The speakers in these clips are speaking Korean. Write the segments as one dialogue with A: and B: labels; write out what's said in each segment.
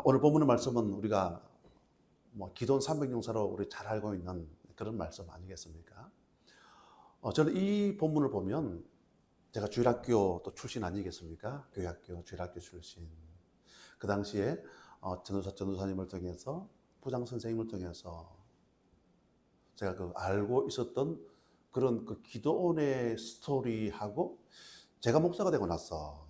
A: 오늘 본문의 말씀은 우리가 기도원 300용사로 우리 잘 알고 있는 그런 말씀 아니겠습니까? 저는 이 본문을 보면 제가 주일학교 또 출신 아니겠습니까? 교회학교, 주일학교 출신. 그 당시에 전도사님을 통해서 부장 선생님을 통해서 제가 알고 있었던 그런 기도원의 스토리하고 제가 목사가 되고 나서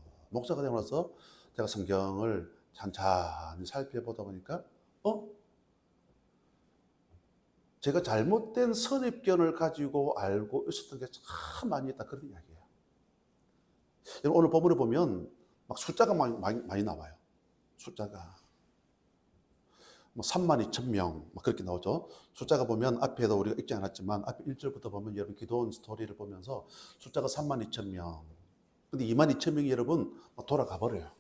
A: 제가 성경을 찬찬히 살펴보다 보니까 제가 잘못된 선입견을 가지고 알고 있었던 게 참 많이 있다, 그런 이야기예요. 오늘 본문에 보면 막 숫자가 많이 나와요. 숫자가 32,000명 막 그렇게 나오죠. 숫자가 보면 앞에도 우리가 읽지 않았지만 앞에 1절부터 보면 여러분 기도원 스토리를 보면서 숫자가 32,000명. 근데 22,000명이 여러분 돌아가 버려요.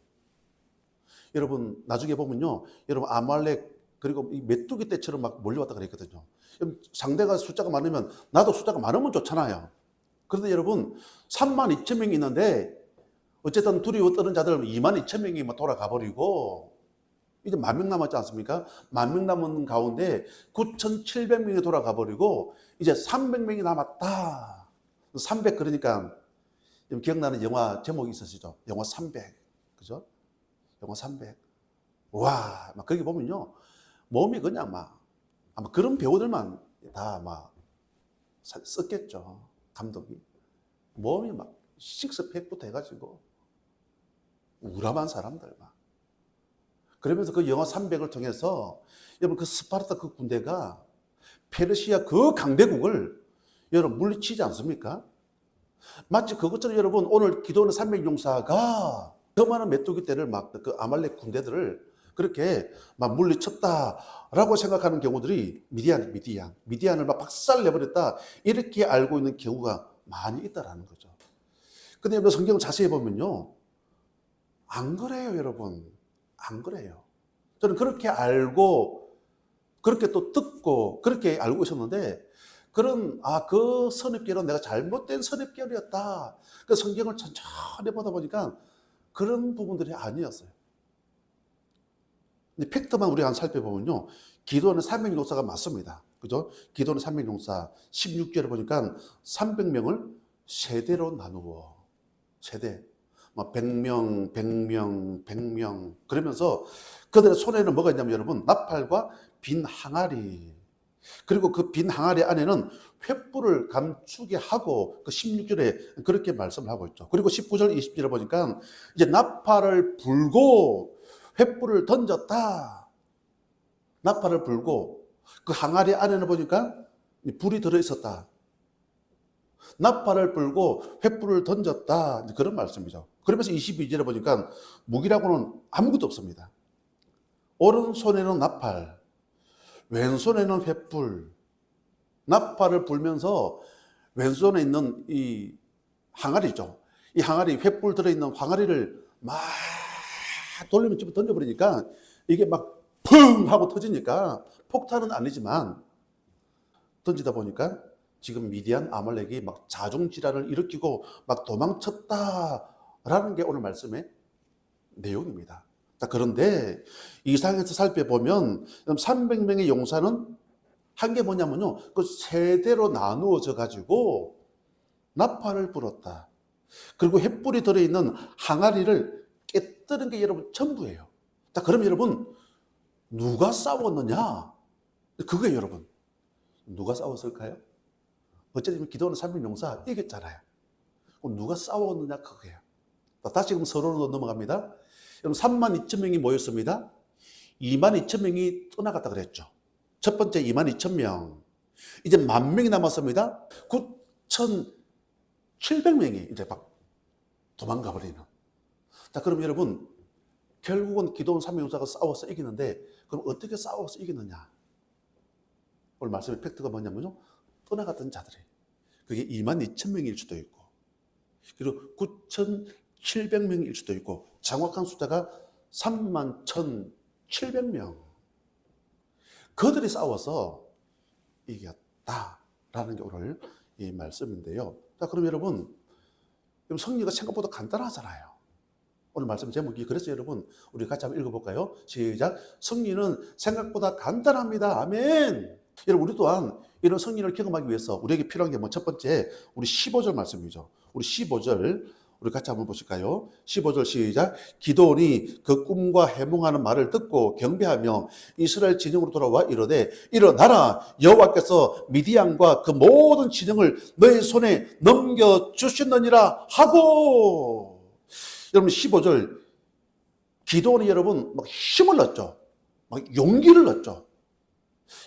A: 여러분 나중에 보면요, 여러분 아말렉 그리고 이 메뚜기 떼처럼 막 몰려왔다 그랬거든요. 상대가 숫자가 많으면 나도 숫자가 많으면 좋잖아요. 그런데 여러분 32,000명이 있는데 어쨌든 두려워 떠는 자들 22,000명이 막 돌아가 버리고 이제 10,000명 남았지 않습니까? 10,000명 남은 가운데 9,700명이 돌아가 버리고 이제 300명이 남았다. 300 그러니까 기억나는 영화 제목이 있으시죠? 영화 300. 그죠? 영화 300. 와, 막 거기 보면요, 몸이 그냥 아마 그런 배우들만 다 썼겠죠. 감독이. 몸이 식스팩부터 해가지고 우람한 사람들 그러면서 그 영화 300을 통해서 여러분 그 스파르타 그 군대가 페르시아 그 강대국을 여러분 물리치지 않습니까? 마치 그것처럼 여러분 오늘 기도하는 300용사가 그 많은 메뚜기 떼를 그 아말렉 군대들을 그렇게 물리쳤다라고 생각하는 경우들이 미디안을 박살 내버렸다, 이렇게 알고 있는 경우가 많이 있다라는 거죠. 근데 여러분 성경을 자세히 보면요, 안 그래요, 여러분. 안 그래요. 저는 그렇게 알고 그렇게 또 듣고 그렇게 알고 있었는데 그 선입견은 내가 잘못된 선입견이었다. 그 성경을 천천히 보다 보니까 그런 부분들이 아니었어요. 근데 팩트만 우리가 살펴보면요, 기도하는 300용사가 맞습니다. 그죠? 기도하는 300용사 16절에 보니까 300명을 세대로 나누어, 세대 100명, 100명, 100명 그러면서 그들의 손에는 뭐가 있냐면 여러분 나팔과 빈 항아리, 그리고 그 빈 항아리 안에는 횃불을 감추게 하고 그 16절에 그렇게 말씀을 하고 있죠. 그리고 19절 20절에 보니까 이제 나팔을 불고 횃불을 던졌다. 나팔을 불고 그 항아리 안에는 보니까 불이 들어있었다. 나팔을 불고 횃불을 던졌다, 그런 말씀이죠. 그러면서 22절에 보니까 무기라고는 아무것도 없습니다. 오른손에는 나팔, 왼손에는 횃불. 나팔을 불면서 왼손에 있는 이 항아리죠. 이 항아리, 횃불 들어있는 항아리를 막 돌리면 집어 던져버리니까 이게 펑 하고 터지니까, 폭탄은 아니지만 던지다 보니까 지금 미디안 아말렉이 자중질환을 일으키고 도망쳤다라는 게 오늘 말씀의 내용입니다. 자, 그런데 이 상황에서 살펴보면 300명의 용사는 한 게 뭐냐면요, 그 세대로 나누어져 가지고 나팔을 불었다. 그리고 횃불이 들어있는 항아리를 깨뜨린 게 여러분 전부예요. 자, 그럼 여러분 누가 싸웠느냐? 그게 여러분 누가 싸웠을까요? 어쨌든 기도하는 300용사 이겼잖아요. 그럼 누가 싸웠느냐, 그거예요. 다시 그럼 서론으로 넘어갑니다. 여러분 32,000명이 모였습니다. 22,000명이 떠나갔다 그랬죠. 첫 번째 22,000명. 이제 10,000명이 남았습니다. 9,700명이 이제 도망가 버리는. 자, 그럼 여러분 결국은 기도원 300용사가 싸워서 이기는데, 그럼 어떻게 싸워서 이기느냐? 오늘 말씀의 팩트가 뭐냐면요, 떠나갔던 자들이 그게 22,000명일 수도 있고 그리고 9,700명일 수도 있고 정확한 숫자가 31,700명. 그들이 싸워서 이겼다라는 게 오늘 이 말씀인데요. 자, 그럼 여러분 성리가 생각보다 간단하잖아요. 오늘 말씀 제목이 그래서 여러분 우리 같이 한번 읽어볼까요? 시작. 승리는 생각보다 간단합니다. 아멘. 여러분 우리 또한 이런 승리를 경험하기 위해서 우리에게 필요한 게 뭐 첫 번째 우리 15절 말씀이죠. 우리 15절 우리 같이 한번 보실까요? 15절 시작. 기드온이 그 꿈과 해몽하는 말을 듣고 경배하며 이스라엘 진영으로 돌아와 이르되 일어나라 여호와께서 미디안과 그 모든 진영을 너의 손에 넘겨주셨느니라 하고. 여러분 15절 기드온이 여러분 막 힘을 얻죠. 막 용기를 얻죠.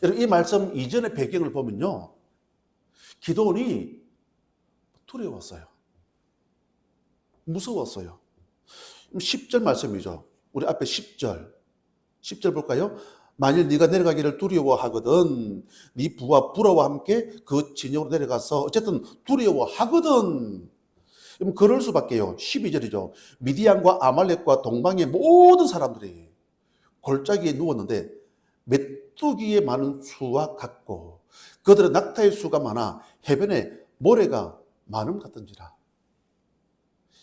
A: 여러분 이 말씀 이전의 배경을 보면요. 기드온이 두려웠어요. 무서웠어요. 10절 말씀이죠. 우리 앞에 10절. 10절 볼까요? 만일 네가 내려가기를 두려워하거든 네 부하 불화와 함께 그 진영으로 내려가서 어쨌든 두려워하거든. 그럴 수밖에요. 12절이죠. 미디안과 아말렉과 동방의 모든 사람들이 골짜기에 누웠는데 메뚜기의 많은 수와 같고 그들의 낙타의 수가 많아 해변에 모래가 많음 같던지라.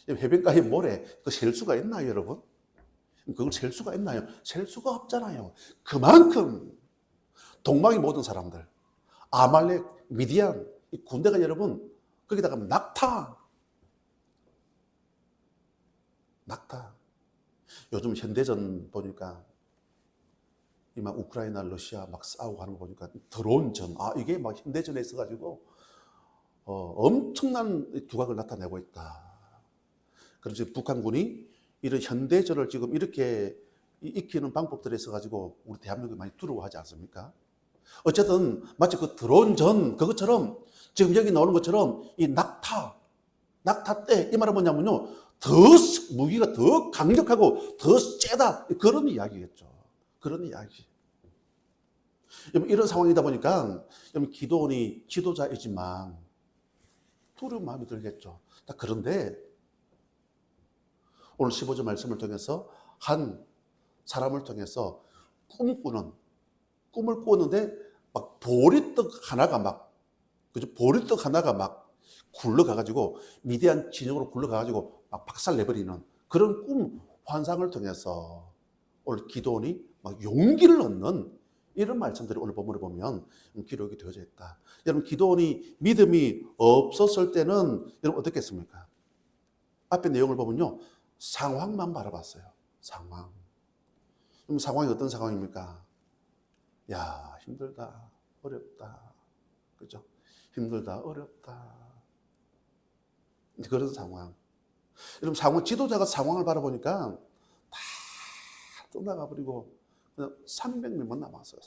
A: 해변가에 모래 그 셀 수가 있나요, 여러분? 그걸 셀 수가 있나요? 셀 수가 없잖아요. 그만큼 동방의 모든 사람들, 아말렉, 미디안, 이 군대가 여러분 거기다가 낙타. 요즘 현대전 보니까 이만 우크라이나, 러시아 막 싸우고 하는 거 보니까 드론전, 이게 막 현대전에 있어가지고 엄청난 두각을 나타내고 있다. 그래서 북한군이 이런 현대전을 지금 이렇게 익히는 방법들이 있어가지고 우리 대한민국이 많이 두려워하지 않습니까? 어쨌든 마치 그 드론전 그것처럼 지금 여기 나오는 것처럼 이 낙타 때 이 말은 뭐냐면요. 더 무기가 더 강력하고 더 세다 그런 이야기겠죠. 그런 이야기. 이런 상황이다 보니까 기드온이 지도자이지만 두려운 마음이 들겠죠. 그런데 오늘 15절 말씀을 통해서 한 사람을 통해서 꿈을 꾸는데 막 보리떡 하나가 막 굴러가가지고 미디안 진영으로 굴러가가지고 막 박살내버리는 그런 꿈 환상을 통해서 오늘 기드온이 막 용기를 얻는 이런 말씀들이 오늘 본문에 보면 기록이 되어져 있다. 여러분 기드온이 믿음이 없었을 때는 여러분 어떻겠습니까? 앞에 내용을 보면요. 상황만 바라봤어요. 상황. 그럼 상황이 어떤 상황입니까? 야, 힘들다. 어렵다. 그죠? 힘들다. 어렵다. 그런 상황. 여러분 지도자가 상황을 바라보니까 다 떠나가 버리고 300명만 남았어요.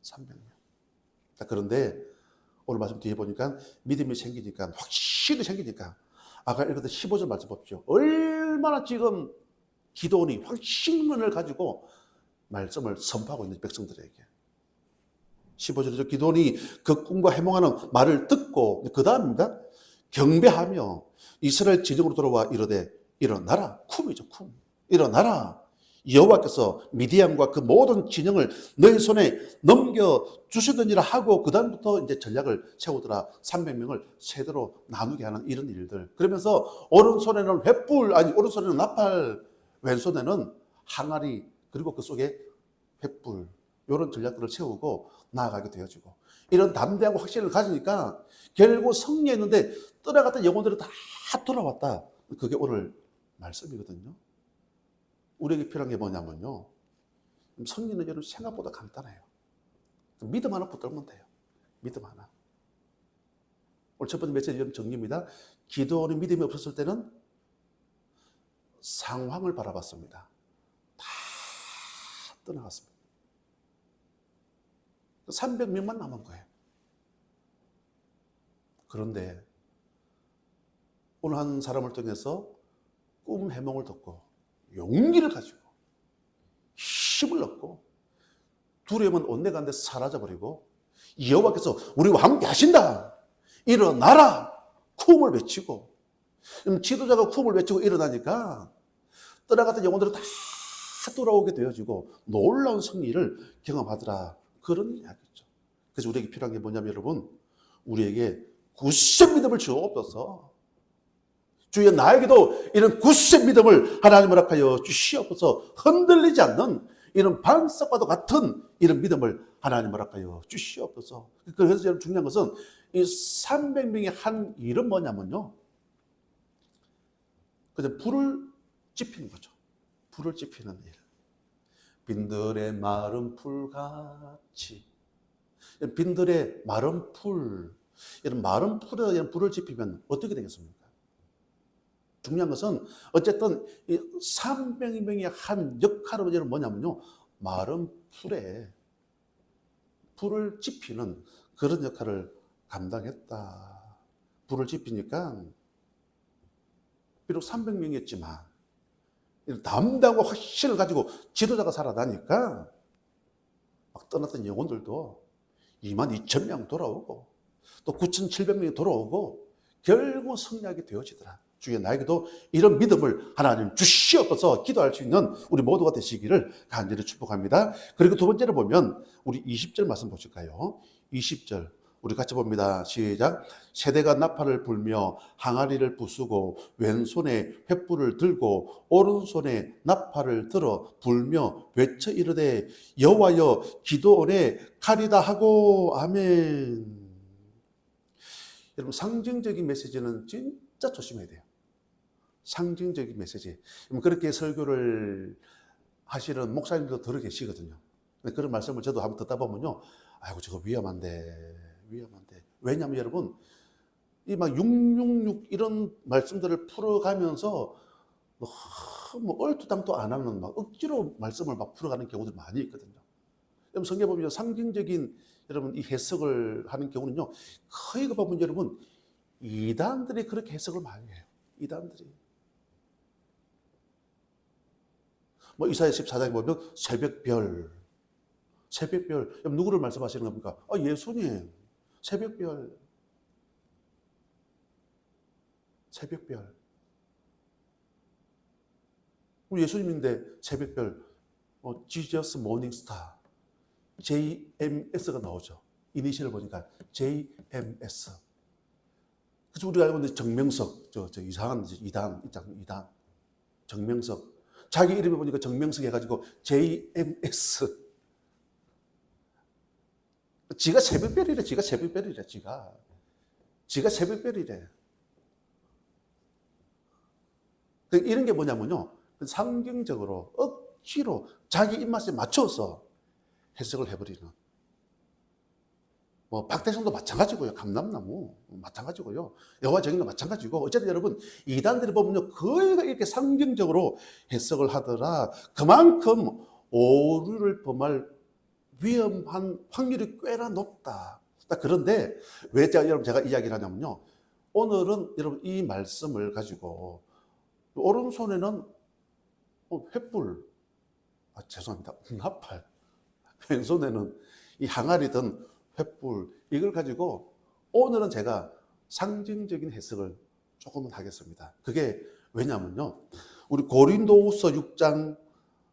A: 300명. 그런데 오늘 말씀 뒤에 보니까 믿음이 생기니까 확실히 생기니까 아까 읽었던 15절 말씀 보십시오. 얼마나 지금 기드온이 확신을 가지고 말씀을 선포하고 있는 백성들에게. 15절이죠. 기드온이 그 꿈과 해몽하는 말을 듣고 그 다음입니다. 경배하며 이스라엘 진영으로 돌아와 이르되 일어나라. 쿰이죠. 쿰. 일어나라. 여호와께서 미디안과 그 모든 진영을 너희 손에 넘겨주시더니라 하고 그 다음부터 이제 전략을 세우더라. 300명을 세대로 나누게 하는 이런 일들. 그러면서 오른손에는 횃불, 오른손에는 나팔, 왼손에는 항아리, 그리고 그 속에 횃불, 이런 전략들을 세우고 나아가게 되어지고 이런 담대하고 확신을 가지니까 결국 승리했는데 떠나갔던 영혼들이 다 돌아왔다. 그게 오늘 말씀이거든요. 우리에게 필요한 게 뭐냐면요. 승리는 여러분 생각보다 간단해요. 믿음 하나 붙들면 돼요. 믿음 하나. 오늘 첫 번째 메시지 정리입니다. 기드온이 믿음이 없었을 때는 상황을 바라봤습니다. 다 떠나갔습니다. 300명만 남은 거예요. 그런데 오늘 한 사람을 통해서 꿈 해몽을 듣고 용기를 가지고 힘을 얻고 두려움은 온데간데 사라져버리고 여호와께서 우리와 함께 하신다. 일어나라. 쿰을 외치고 지도자가 쿰을 외치고 일어나니까 떠나갔던 영혼들은 다 돌아오게 되어지고 놀라운 승리를 경험하더라. 그런 이야기죠. 그래서 우리에게 필요한 게 뭐냐면 여러분 우리에게 굳센 믿음을 주옵소서. 주여 나에게도 이런 굳센 믿음을 하나님 허락하여 주시옵소서. 흔들리지 않는 이런 반석과도 같은 이런 믿음을 하나님 허락하여 주시옵소서. 그래서 여러분 중요한 것은 이 300명의 한 일은 뭐냐면요, 그냥 불을 지피는 거죠. 불을 지피는 일. 빈들의 마른 풀같이, 빈들의 마른 풀, 이런 마른 풀에 이런 불을 지피면 어떻게 되겠습니까? 중요한 것은 어쨌든 이 300명의 한 역할은 뭐냐면요, 마른 풀에 불을 지피는 그런 역할을 감당했다. 불을 지피니까 비록 300명이었지만 담대하고 확신을 가지고 지도자가 살아나니까 막 떠났던 영혼들도 22,000명 돌아오고 또 9,700명이 돌아오고 결국 승리하게 되어지더라. 주여 나에게도 이런 믿음을 하나님 주시옵소서. 기도할 수 있는 우리 모두가 되시기를 간절히 축복합니다. 그리고 두 번째로 보면 우리 20절 말씀 보실까요? 20절 우리 같이 봅니다. 시작. 세대가 나팔을 불며 항아리를 부수고 왼손에 횃불을 들고 오른손에 나팔을 들어 불며 외쳐 이르되 여호와여 기도원에 칼이다 하고 아멘. 여러분 상징적인 메시지는 진짜 조심해야 돼요. 상징적인 메시지. 그렇게 설교를 하시는 목사님도 들어 계시거든요. 그런 말씀을 저도 한번 듣다 보면요, 아이고 저거 위험한데. 왜냐하면 여러분 이 막 666 이런 말씀들을 풀어가면서 뭐 얼토당토 안 하는 막 억지로 말씀을 막 풀어가는 경우들 많이 있거든요. 여러분 성경 보면 상징적인 여러분 이 해석을 하는 경우는요, 거의 그 보면 여러분 이단들이 그렇게 해석을 많이 해요. 이단들이. 뭐 이사야 14장에 보면 새벽별. 여러분 누구를 말씀하시는 겁니까? 예수님. 새벽별. 우리 예수님인데 새벽별. Jesus Morning Star. JMS가 나오죠. 이니셜을 보니까 JMS. 그래서 우리가 알고 있는 정명석, 저 이상한 이단. 정명석. 자기 이름을 보니까 정명석 해가지고 JMS. 지가 새벽별이래. 지가 새벽별이래. 이런 게 뭐냐면요, 상징적으로 억지로 자기 입맛에 맞춰서 해석을 해버리는. 뭐 박대성도 마찬가지고요. 감람나무 마찬가지고요. 여호와 증인도 마찬가지고. 어쨌든 여러분 이단들이 보면요 거의 이렇게 상징적으로 해석을 하더라. 그만큼 오류를 범할 위험한 확률이 꽤나 높다. 그런데 왜 제가 이야기를 하냐면요, 오늘은 여러분 이 말씀을 가지고 오른손에는 횃불, 죄송합니다, 나팔, 왼손에는 이 항아리든 횃불, 이걸 가지고 오늘은 제가 상징적인 해석을 조금은 하겠습니다. 그게 왜냐면요, 우리 고린도후서 6장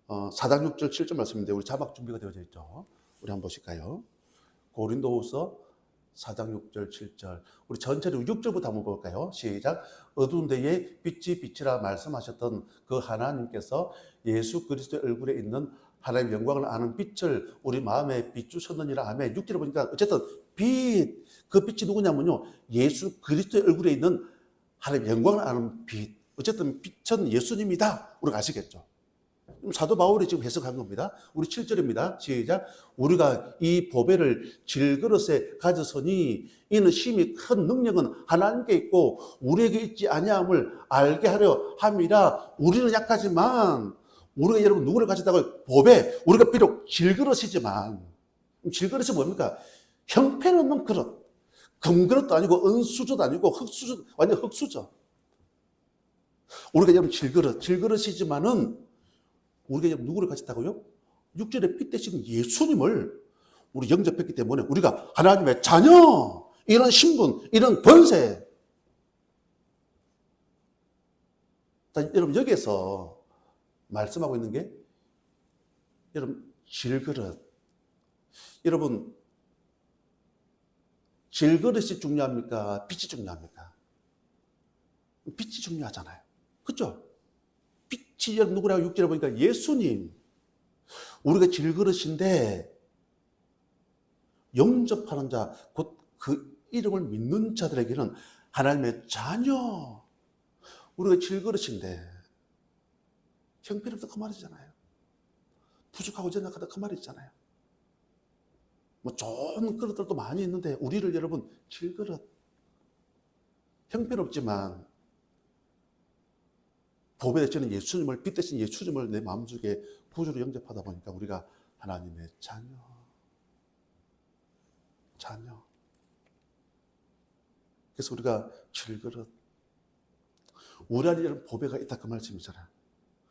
A: 4장 6절 7절 말씀인데 우리 자막 준비가 되어져 있죠. 우리 한번 보실까요? 고린도후서 4장 6절 7절. 우리 전체를 6절부터 한번 볼까요? 시작. 어두운 데에 빛이 빛이라 말씀하셨던 그 하나님께서 예수 그리스도의 얼굴에 있는 하나님의 영광을 아는 빛을 우리 마음에 비추셨느니라. 아멘. 6절을 보니까 어쨌든 빛, 그 빛이 누구냐면요, 예수 그리스도의 얼굴에 있는 하나님의 영광을 아는 빛. 어쨌든 빛은 예수님이다. 우리가 아시겠죠? 사도 바울이 지금 해석한 겁니다. 우리 7절입니다. 시작. 우리가 이 보배를 질그릇에 가졌으니 이는 심히 큰 능력은 하나님께 있고 우리에게 있지 아니함을 알게 하려 함이라. 우리는 약하지만 우리가 여러분 누구를 가졌다고? 보배. 우리가 비록 질그릇이지만, 질그릇이 뭡니까? 형편없는 그릇. 금그릇도 아니고 은수저도 아니고 흙수저, 완전 흙수저. 우리가 여러분 질그릇이지만은 우리가 누구를 가졌다고요? 6절에 빛 대신 예수님을 우리 영접했기 때문에 우리가 하나님의 자녀, 이런 신분, 이런 권세. 여러분 여기에서 말씀하고 있는 게 여러분 질그릇. 여러분 질그릇이 중요합니까? 빛이 중요합니까? 빛이 중요하잖아요. 그죠? 빛이 여러분 누구라고 6절에 보니까 예수님. 우리가 질그릇인데 영접하는 자, 곧 그 이름을 믿는 자들에게는 하나님의 자녀. 우리가 질그릇인데 형편없다 그 말이잖아요. 부족하고 연약하다 그 말이잖아요. 뭐 좋은 그릇들도 많이 있는데 우리를 여러분 질그릇. 형편없지만 보배 되시는 예수님을, 빛 대신 예수님을 내 마음속에 구주로 영접하다 보니까 우리가 하나님의 자녀. 그래서 우리가 질그릇. 우리 안에 이런 보배가 있다 그 말씀이잖아요.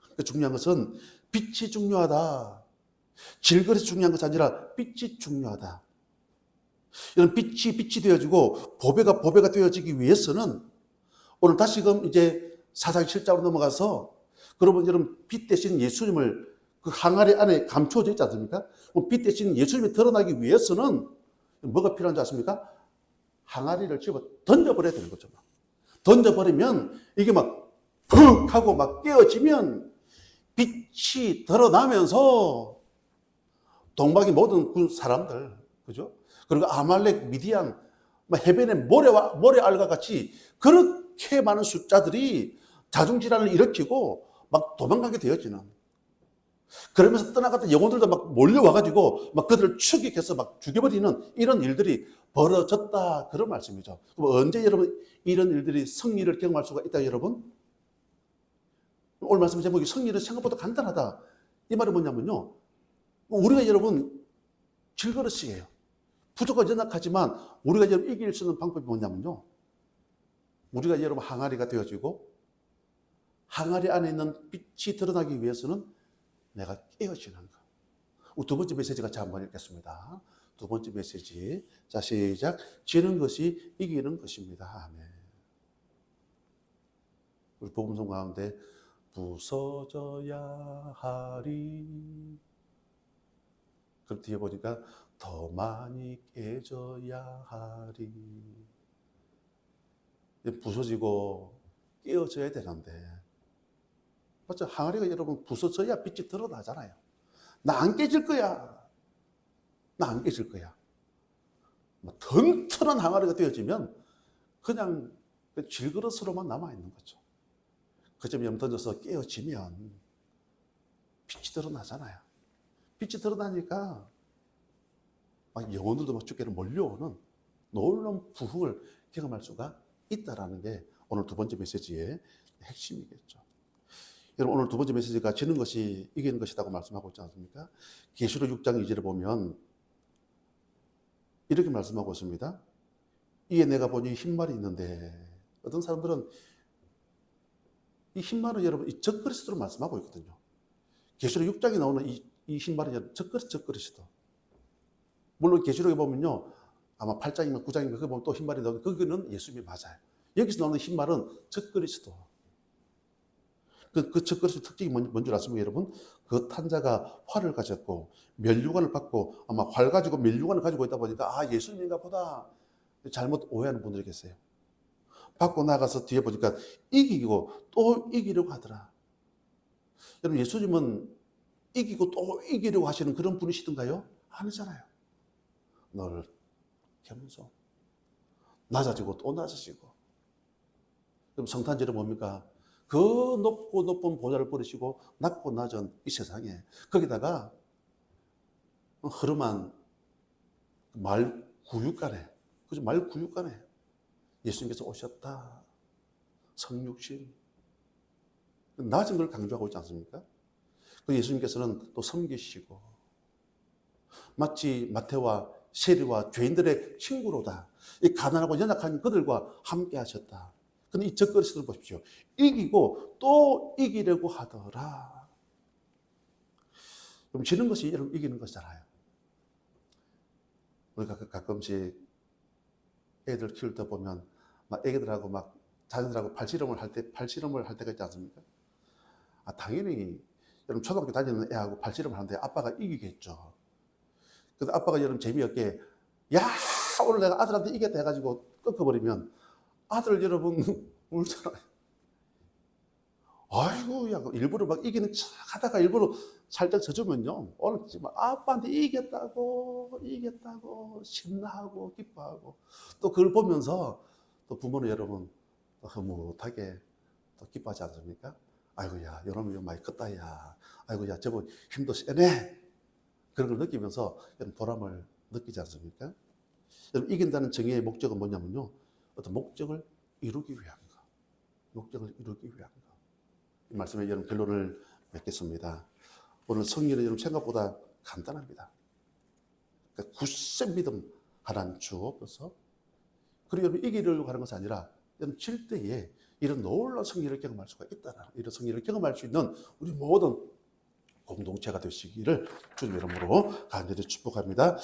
A: 그러니까 중요한 것은 빛이 중요하다. 질그릇이 중요한 것이 아니라 빛이 중요하다. 이런 빛이 되어지고 보배가 되어지기 위해서는 오늘 다시금 이제 사사기 7장으로 넘어가서 그러면 여러분 빛 대신 예수님을 그 항아리 안에 감추어져 있지 않습니까? 빛 대신 예수님이 드러나기 위해서는 뭐가 필요한지 아십니까? 항아리를 집어 던져버려야 되는 거죠. 던져버리면 이게 막 푹 하고 막 깨어지면 빛이 드러나면서 동방의 모든 사람들, 그죠? 그리고 아말렉, 미디안, 해변의 모래알과 같이 그렇게 많은 숫자들이 자중질환을 일으키고 막 도망가게 되어지는. 그러면서 떠나갔던 영혼들도 막 몰려와가지고 막 그들을 추격해서 막 죽여버리는 이런 일들이 벌어졌다. 그런 말씀이죠. 그럼 언제 여러분 이런 일들이 승리를 경험할 수가 있다, 여러분? 오늘 말씀 제목이 승리는 생각보다 간단하다. 이 말은 뭐냐면요. 우리가 여러분 질그릇이에요. 부족하고 연약하지만 우리가 여러분 이길 수 있는 방법이 뭐냐면요. 우리가 여러분 항아리가 되어지고 항아리 안에 있는 빛이 드러나기 위해서는 내가 깨어지는 거. 두 번째 메시지 같이 한번 읽겠습니다. 두 번째 메시지. 자, 시작. 지는 것이 이기는 것입니다. 아멘. 우리 복음성 가운데 부서져야 하리. 그럼 뒤에 보니까 더 많이 깨져야 하리. 부서지고 깨어져야 되는데, 맞죠? 항아리가 여러분 부서져야 빛이 드러나잖아요. 나 안 깨질 거야. 나 안 깨질 거야. 튼튼한 항아리가 되어지면 그냥 질그릇으로만 남아있는 거죠. 그 점에 던져서 깨어지면 빛이 드러나잖아요. 빛이 드러나니까 막 영혼들도 막 주께로 몰려오는 놀라운 부흥을 경험할 수가 있다는 게 오늘 두 번째 메시지의 핵심이겠죠. 여러분 오늘 두 번째 메시지가 지는 것이 이기는 것이라고 말씀하고 있지 않습니까? 계시록 6장 2절에 보면 이렇게 말씀하고 있습니다. 이에 내가 보니 흰말이 있는데, 어떤 사람들은 이 흰말은 여러분 이 적그리스도로 말씀하고 있거든요. 계시록 6장에 나오는 이 흰말은 적그리스도. 물론 계시록에 보면요, 아마 8장이면 9장이면 그거 보면 또 흰말이 나오는데 그거는 예수님이 맞아요. 여기서 나오는 흰말은 적그리스도. 그 적그리스도 특징이 뭔지 아십니까, 여러분? 그 탄자가 활을 가졌고 면류관을 받고 아마 활 가지고 면류관을 가지고 있다 보니까 아, 예수님인가 보다 잘못 오해하는 분들이 계세요. 받고 나가서 뒤에 보니까 이기고 또 이기려고 하더라. 여러분 예수님은 이기고 또 이기려고 하시는 그런 분이시던가요? 아니잖아요. 늘 겸손, 낮아지고 또 낮아지고. 그럼 성탄절은 뭡니까? 그 높고 높은 보좌를 버리시고 낮고 낮은 이 세상에 거기다가 흐름한 말 구육간에, 그죠? 말 구육간에 예수님께서 오셨다. 성육신. 낮은 걸 강조하고 있지 않습니까? 그 예수님께서는 또 섬기시고 마치 마태와 세리와 죄인들의 친구로다. 이 가난하고 연약한 그들과 함께 하셨다. 근데 이 적그리스도를 보십시오. 이기고 또 이기려고 하더라. 그럼 지는 것이 여러분 이기는 것이잖아요. 우리가 가끔씩 애들 키울 때 보면 막 애기들하고 막 자녀들하고 팔씨름을 할 때가 있지 않습니까? 아, 당연히 여러분 초등학교 다니는 애하고 팔씨름을 하는데 아빠가 이기겠죠. 그래서 아빠가 여러분 재미없게 야 오늘 내가 아들한테 이겼다 해가지고 꺾어버리면 아들 여러분 울잖아요. 아이고, 야, 일부러 막 이기는 척 하다가 일부러 살짝 져주면요. 오늘 막 아빠한테 이겼다고, 신나하고, 기뻐하고. 또 그걸 보면서 또 부모는 여러분, 또 흐뭇하게 또 기뻐하지 않습니까? 아이고, 야, 여러분, 이거 많이 컸다, 야. 아이고, 야, 저분 힘도 세네. 그런 걸 느끼면서 여러분 보람을 느끼지 않습니까? 여러분, 이긴다는 정의의 목적은 뭐냐면요. 어떤 목적을 이루기 위한 거. 목적을 이루기 위한 거. 이 말씀에 여러분 결론을 맺겠습니다. 오늘 성경은 여러분 생각보다 간단합니다. 그러니까 굳센 믿음 하나님 주옵소서. 그리고 여러분 이기려고 하는 것이 아니라 여러분 질 때에 이런 놀라운 승리를 경험할 수가 있다는 이런 승리를 경험할 수 있는 우리 모든 공동체가 되시기를 주님 이름으로 간절히 축복합니다.